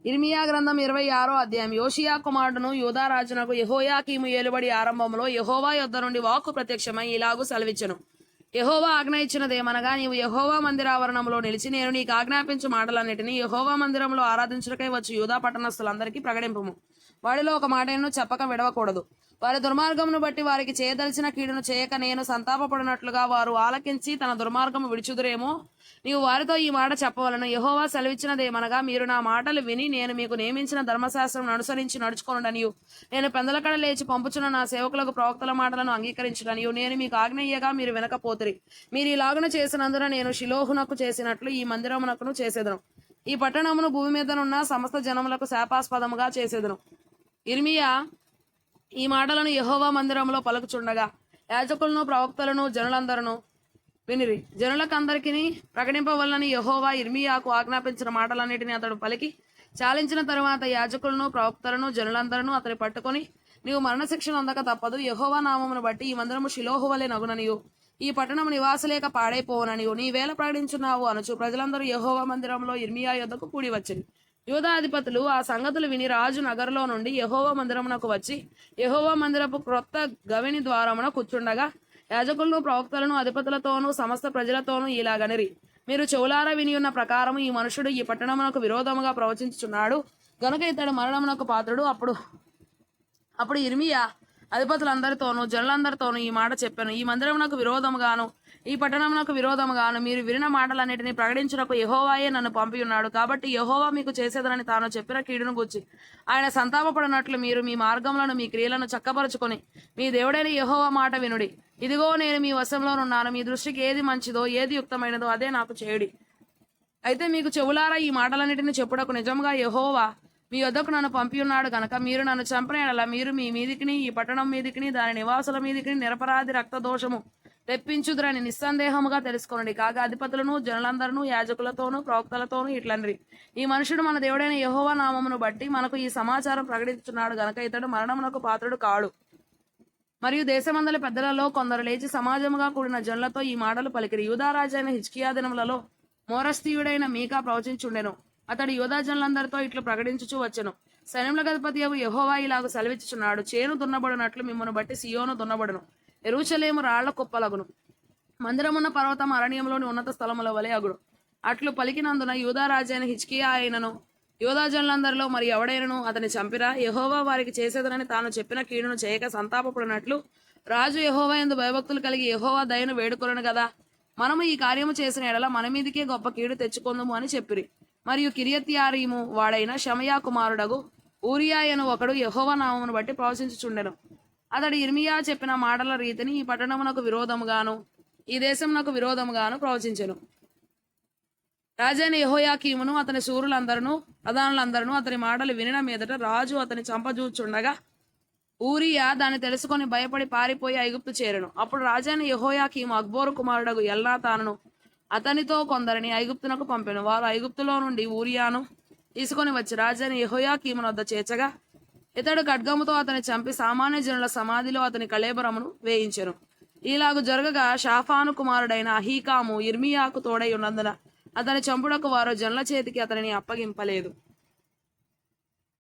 ఇర్మియా గ్రంథం 26వ అధ్యాయం. యోషియా కుమారుడును యూదారాజునకు యెహోయాకీము ఏలుబడి ఆరంభంలో యెహోవా యొద్ద నుండి వాక్కు ప్రత్యక్షమై ఇలాగు సెలవిచ్చెను. యెహోవా ఆజ్ఞ ఇచ్చినదేమనగా, నీవు యెహోవా మందిరావరణంలో నిలిచి నేను నీకు ఆజ్ఞాపించు మాటలన్నిటినీ యెహోవా మందిరంలో ఆరాధించుటకై వచ్చి యూదా పట్టణస్థులందరికీ ప్రకటింపుము. వాడిలో ఒక మాటను చెప్పక విడవకూడదు. వారి దుర్మార్గమును బట్టి వారికి చేయదలిచిన కీడును చేయక నేను సంతాపపడినట్లుగా వారు ఆలకించి తన దుర్మార్గము విడిచుదురేమో. నీవు వారితో ఈ మాట చెప్పవలను. యెహోవా సెలవిచ్చినదేమనగా, మీరు నా మాటలు విని నేను మీకు నియమించిన ధర్మశాస్త్రం అనుసరించి నడుచుకొనుడనియు, నేను పెందలకడ లేచి పంపుచున్న నా సేవకులకు ప్రవక్తల మాటలను అంగీకరించుడనియు నేను మీకు ఆజ్ఞయ్యగా మీరు వినకపోతిరి. మీరు ఇలాగున చేసినందున నేను షిలోహునకు చేసినట్లు ఈ మందిరమునకును చేసేదను. ఈ పట్టణమును భూమి మీదనున్న సమస్త జనములకు శాపాస్పదముగా చేసేదను. ఇర్మియా ఈ మాటలను యెహోవా మందిరంలో పలుకుచుండగా యాజకులను ప్రవక్తలను జనులందరూ వినిరి. జనులకందరికీ ప్రకటింపవలనని యెహోవా ఇర్మియాకు ఆజ్ఞాపించిన మాటలన్నిటిని అతడు పలికి చాలించిన తరువాత యాజకులను ప్రవక్తలను జనులందరూ అతని పట్టుకొని, నీవు మరణశిక్ష నొందక తప్పదు. యెహోవా నామమును బట్టి ఈ మందిరము షిలోహు వలె నగుననియు ఈ పట్టణము నివాసలేక పాడైపోవననియు నీవేళ ప్రకటించున్నావు అనుచు ప్రజలందరూ యెహోవా మందిరంలో ఇర్మియా యొద్దకు కూడి వచ్చిరి. యూదాధిపతులు ఆ సంగతులు విని రాజు నగరులో నుండి యెహోవా మందిరమునకు వచ్చి యెహోవా మందిరపు క్రొత్త గవిని ద్వారమున కూర్చుండగా యాజకులను ప్రవక్తలను అధిపతులతోనూ సమస్త ప్రజలతోనూ ఇలాగనిరి, మీరు చెవులారా వినియున్న ప్రకారము ఈ మనుషుడు ఈ పట్టణమునకు విరోధముగా ప్రవచించుచున్నాడు గనుక ఇతడు మరణమునకు పాత్రుడు. అప్పుడు ఇర్మియా అధిపతులందరితోనూ జనులందరితోనూ ఈ మాట చెప్పాను. ఈ మందిరమునకు విరోధముగాను ఈ పట్టణమునకు విరోధముగాను మీరు వినిన మాటలన్నిటినీ ప్రకటించుటకు యెహోవాయే నన్ను పంపి ఉన్నాడు. కాబట్టి యెహోవా మీకు చేసేదనని తాను చెప్పిన కీడును గూర్చి ఆయన సంతాపపడినట్లు మీరు మీ మార్గములను మీ క్రియలను చక్కపరుచుకొని మీ దేవుడైన యెహోవా మాట వినుడి. ఇదిగో నేను మీ వశంలోనున్నాను. మీ దృష్టికి ఏది మంచిదో ఏది యుక్తమైనదో అదే నాకు చేయుడి. అయితే మీకు చెవులారా ఈ మాటలన్నిటిని చెప్పుటకు నిజంగా యెహోవా మీ వద్దకు నన్ను పంపి ఉన్నాడు గనక మీరు నన్ను చంపిన యెడల మీరు మీ మీదికిని ఈ పట్టణం మీదికిని దాని నివాసుల మీదికిని నిరపరాధి రక్తదోషము తెప్పించుదురని నిస్సందేహముగా తెలుసుకోండి. కాగా అధిపతులను జనులందరూ యాజకులతోనూ ప్రవక్తలతోనూ ఇట్లనిరి, ఈ మనుషుడు మన దేవుడైన యెహోవా నామమును బట్టి మనకు ఈ సమాచారం ప్రకటించున్నాడు గనక ఇతడు మరణమునకు పాత్రుడు కాడు. మరియు దేశమందలి పెద్దలలో కొందరు లేచి సమాజముగా కూడిన జనులతో ఈ మాటలు పలికిరి. యూదారాజైన హిజ్కియా దినములలో మోరస్తీయుడైన మీకా ప్రవచించుండెను. అతడు యూదా జనులందరితో ఇట్లు ప్రకటించుచూ వచ్చెను, సైన్యములకు అధిపతియగు యెహోవా ఇలాగు సెలవిచ్చుచున్నాడు, చేను దున్నబడినట్లు మిమ్మను బట్టి సియోను దున్నబడును, యెరూషలేము రాళ్ల కుప్పలగును, మందిరమున్న పర్వతం అరణ్యంలోని ఉన్నత స్థలముల వలె అగుడు. అట్లు పలికినందున యూదారాజైన హిజ్కియా అయినను యూదా జనులందరిలో మరి ఎవడైనను అతని చంపిరా. యెహోవా వారికి చేసేదనని తాను చెప్పిన కీడును చేయక సంతాపపడినట్లు రాజు యెహోవా యందు భయభక్తులు కలిగి యెహోవా దయను వేడుకొనను గదా. మనము ఈ కార్యము చేసిన ఎడల మన మీదికే గొప్ప కీడు తెచ్చుకొందుము అని చెప్పిరి. మరియు కిరియత్యారీము వాడైన షమయా కుమారుడగు ఊరియా అను ఒకడు యెహోవా నామమును బట్టి ప్రవచించుచుండెను. అతడు ఇర్మియా చెప్పిన మాటల రీతిని ఈ పట్టణమునకు విరోధముగాను ఈ దేశమునకు విరోధముగాను ప్రవచించెను. రాజైన యెహోయాకీమును అతని శూరులందరూ ప్రధానులందరూ అతని మాటలు వినిన మీదట రాజు అతని చంపజూచుండగా ఊరియా దాన్ని తెలుసుకొని భయపడి పారిపోయి ఐగుప్తు చేరెను. అప్పుడు రాజైన యెహోయాకీము అక్బోరు కుమారుడగు ఎల్నాతానును అతనితో కొందరిని ఐగుప్తునకు పంపెను. వారు ఐగుప్తులో నుండి ఊరియాను తీసుకొని వచ్చి రాజైన యెహోయాకీమును వద్ద చేర్చగా ఇతడు ఖడ్గముతో అతని చంపి సామాన్య జనుల సమాధిలో అతని కళేబరమును వేయించెను. ఇలాగు జరగగా షాఫాను కుమారుడైన అహీకాము ఇర్మియాకు తోడై ఉన్నందున అతని చంపుడకు వారు జనుల చేతికి అతనిని అప్పగింపలేదు.